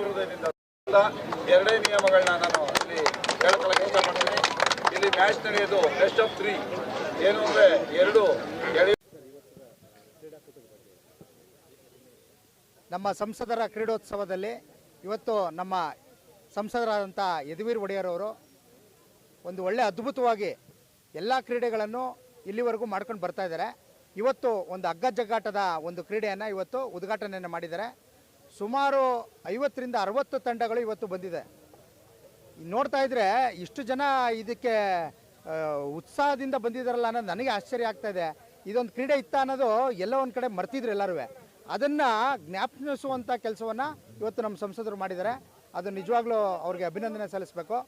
ಹೃದಯದಿಂದ ಎರಡೇ ನಿಯಮಗಳನ್ನ ನಾನು ಇಲ್ಲಿ ಹೇಳ್ಕೊಳ್ಳೋಕೆ ಇಷ್ಟಪಡ್ತೀನಿ. ಇಲ್ಲಿ ಮ್ಯಾಚ್ ನಡೆಯೋದು ಬೆಸ್ಟ್ ಆಫ್ 3. ಏನು ಅಂದರೆ ಎರಡು ನಮ್ಮ ಸಂಸದರ ಕ್ರೀಡೋತ್ಸವದಲ್ಲಿ ಇವತ್ತು ನಮ್ಮ ಸಂಸದರಾದಂಥ ಯದುವೀರ್ ಒಡೆಯರ್ ಅವರು ಒಂದು ಒಳ್ಳೆ ಅದ್ಭುತವಾಗಿ ಎಲ್ಲ ಕ್ರೀಡೆಗಳನ್ನು ಇಲ್ಲಿವರೆಗೂ ಮಾಡ್ಕೊಂಡು ಬರ್ತಾ ಇದ್ದಾರೆ. ಇವತ್ತು ಒಂದು ಹಗ್ಗಜಗ್ಗಾಟದ ಒಂದು ಕ್ರೀಡೆಯನ್ನು ಇವತ್ತು ಉದ್ಘಾಟನೆಯನ್ನು ಮಾಡಿದ್ದಾರೆ. ಸುಮಾರು 50ರಿಂದ 60 ತಂಡಗಳು ಇವತ್ತು ಬಂದಿದೆ. ನೋಡ್ತಾ ಇದ್ರೆ ಇಷ್ಟು ಜನ ಇದಕ್ಕೆ ಉತ್ಸಾಹದಿಂದ ಬಂದಿದ್ದಾರಲ್ಲ ಅನ್ನೋದು ನನಗೆ ಆಶ್ಚರ್ಯ ಆಗ್ತಾ ಇದೆ. ಇದೊಂದು ಕ್ರೀಡೆ ಇತ್ತ ಅನ್ನೋದು ಎಲ್ಲ ಒಂದು ಕಡೆ ಮರ್ತಿದ್ರು ಎಲ್ಲರೂ. ಅದನ್ನು ಜ್ಞಾಪನಿಸುವಂಥ ಕೆಲಸವನ್ನು ಇವತ್ತು ನಮ್ಮ ಸಂಸದರು ಮಾಡಿದ್ದಾರೆ. ಅದು ನಿಜವಾಗ್ಲೂ ಅವ್ರಿಗೆ ಅಭಿನಂದನೆ ಸಲ್ಲಿಸಬೇಕು.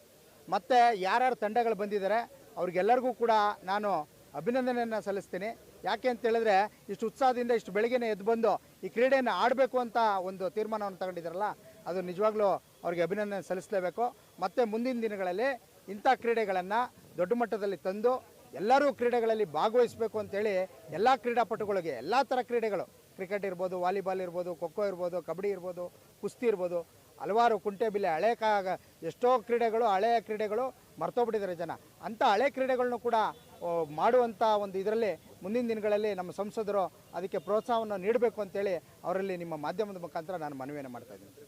ಮತ್ತು ಯಾರ್ಯಾರು ತಂಡಗಳು ಬಂದಿದ್ದಾರೆ ಅವ್ರಿಗೆಲ್ಲರಿಗೂ ಕೂಡ ನಾನು ಅಭಿನಂದನೆಯನ್ನು ಸಲ್ಲಿಸ್ತೀನಿ. ಯಾಕೆ ಅಂತ ಹೇಳಿದ್ರೆ ಇಷ್ಟು ಉತ್ಸಾಹದಿಂದ ಇಷ್ಟು ಬೆಳಗ್ಗೆನೇ ಎದ್ದು ಬಂದು ಈ ಕ್ರೀಡೆಯನ್ನು ಆಡಬೇಕು ಅಂತ ಒಂದು ತೀರ್ಮಾನವನ್ನು ತಗೊಂಡಿದ್ದಾರಲ್ಲ, ಅದು ನಿಜವಾಗ್ಲೂ ಅವ್ರಿಗೆ ಅಭಿನಂದನೆ ಸಲ್ಲಿಸಲೇಬೇಕು. ಮತ್ತು ಮುಂದಿನ ದಿನಗಳಲ್ಲಿ ಇಂಥ ಕ್ರೀಡೆಗಳನ್ನು ದೊಡ್ಡ ಮಟ್ಟದಲ್ಲಿ ತಂದು ಎಲ್ಲರೂ ಕ್ರೀಡೆಗಳಲ್ಲಿ ಭಾಗವಹಿಸಬೇಕು ಅಂತೇಳಿ ಎಲ್ಲ ಕ್ರೀಡಾಪಟುಗಳಿಗೆ ಎಲ್ಲ ಥರ ಕ್ರೀಡೆಗಳು, ಕ್ರಿಕೆಟ್ ಇರ್ಬೋದು, ವಾಲಿಬಾಲ್ ಇರ್ಬೋದು, ಖೋಖೋ ಇರ್ಬೋದು, ಕಬಡ್ಡಿ ಇರ್ಬೋದು, ಕುಸ್ತಿ ಇರ್ಬೋದು, ಹಲವಾರು ಕುಂಟೆಬಿಲ್ಲೆ, ಎಷ್ಟೋ ಕ್ರೀಡೆಗಳು, ಹಳೆಯ ಕ್ರೀಡೆಗಳು ಮರ್ತೋಗ್ಬಿಟ್ಟಿದ್ದಾರೆ ಜನ. ಅಂಥ ಹಳೆ ಕ್ರೀಡೆಗಳನ್ನು ಕೂಡ ಮಾಡುವಂಥ ಒಂದು ಇದರಲ್ಲಿ ಮುಂದಿನ ದಿನಗಳಲ್ಲಿ ನಮ್ಮ ಸಂಸದರು ಅದಕ್ಕೆ ಪ್ರೋತ್ಸಾಹವನ್ನು ನೀಡಬೇಕು ಅಂತೇಳಿ ಅವರಲ್ಲಿ ನಿಮ್ಮ ಮಾಧ್ಯಮದ ಮುಖಾಂತರ ನಾನು ಮನವಿಯನ್ನು ಮಾಡ್ತಾಯಿದ್ದೀನಿ.